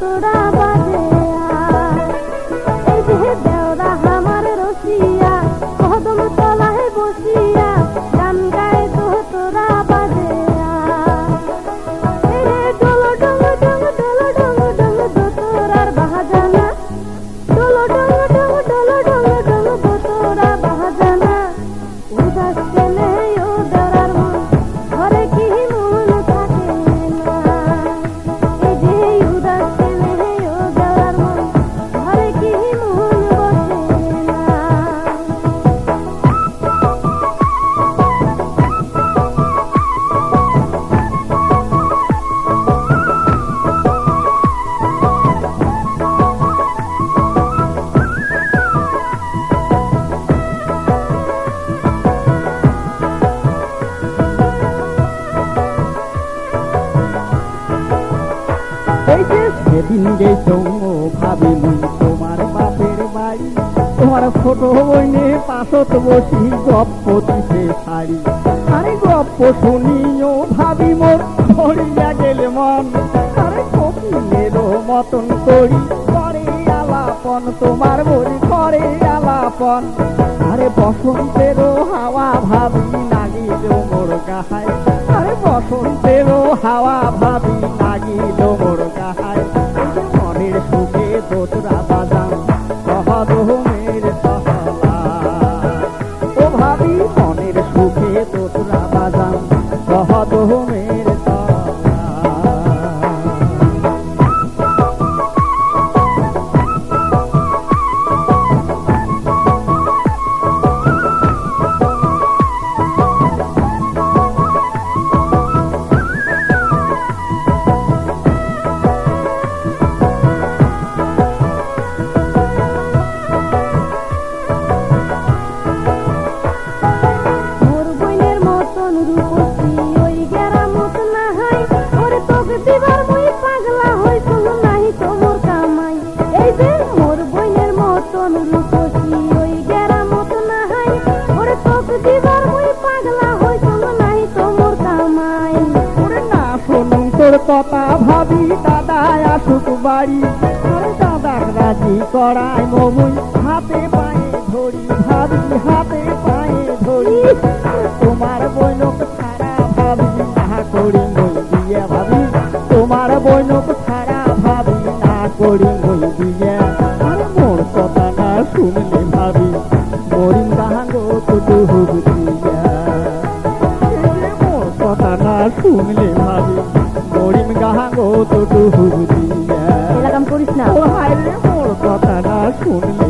তোরা বাজে এই যে দেওরা আমার রসিয়া কদম তলায় বসিয়া গান গায় তো তোরা বাজে ডোলো ডোলো ডোলো ডোলো ডোলো ডোলো দো তোরার বাহাজানা ডোলো ডোলো ডোলো ডোলো ডোলো ডোলো দো তোরা বাহাজানা উদাস কেনে ও দেওরার মন ঘরে কি মন থাকে না এই যে উদাস কেনে ও দেওরার মন ঘরে কি মন বসে না এই যে সেদিন গেছ ভাবি মুই তোমার বাপের বাড়ি তোমার ছোট বইনে পাশত বসি গপ্প দিতে শাড়ি আরে গপ্প শুনিও ভাবি মোর ধরিয়া গেলে মন আরে কোকিলেরও মতন করি করে আলাপন তোমার বলি করে আলাপন আরে বসন্তেরও হাওয়া ভাবি লাগিল মোর গাহায় আরে বসন্তেরও হাওয়া ভাবি লাগিল মোর গাহায় মনের সুখে দোতরা বাজান সহদমের সহলা ও ভাবি মনের সুখে দোতরা বাজান সহদমের সহলা মোর বইনের মতন রূপসী ওই গেরামত না হয় ওরে তোকে দিবার মুই পাগলা হই শুনো নাহি তোমর কামাই এই যে মোর বইনের মতন রূপসী ওই গেরামত না হয় ওরে তোকে দিবার মুই পাগলা হই শুনো নাহি তোমর কামাই ওরে না শুনুন তোর কথা ভাবি দাদা আসুক বাড়ি ওরে দাদা রাজি করায় মমুই হাতে পায়ে ধরি ভাবি হাতে পায়ে ধরি তোমার বৈনক ছাড়া ভাবি না করি মই বিয়ে ভাবি তোমার বৈনক ছাড়া ভাবি না করি মই বিয়ে আরে মোর কথা না শুনলে ভাবি মরিম গাহাঙ্গো তো ডুব দিয়া মোর কথা না শুনলে ভাবি মরিম গাহাঙ্গো তো ডুব দিয়া এরকম করিস না ও হায় রে মোর কথা না শুনলে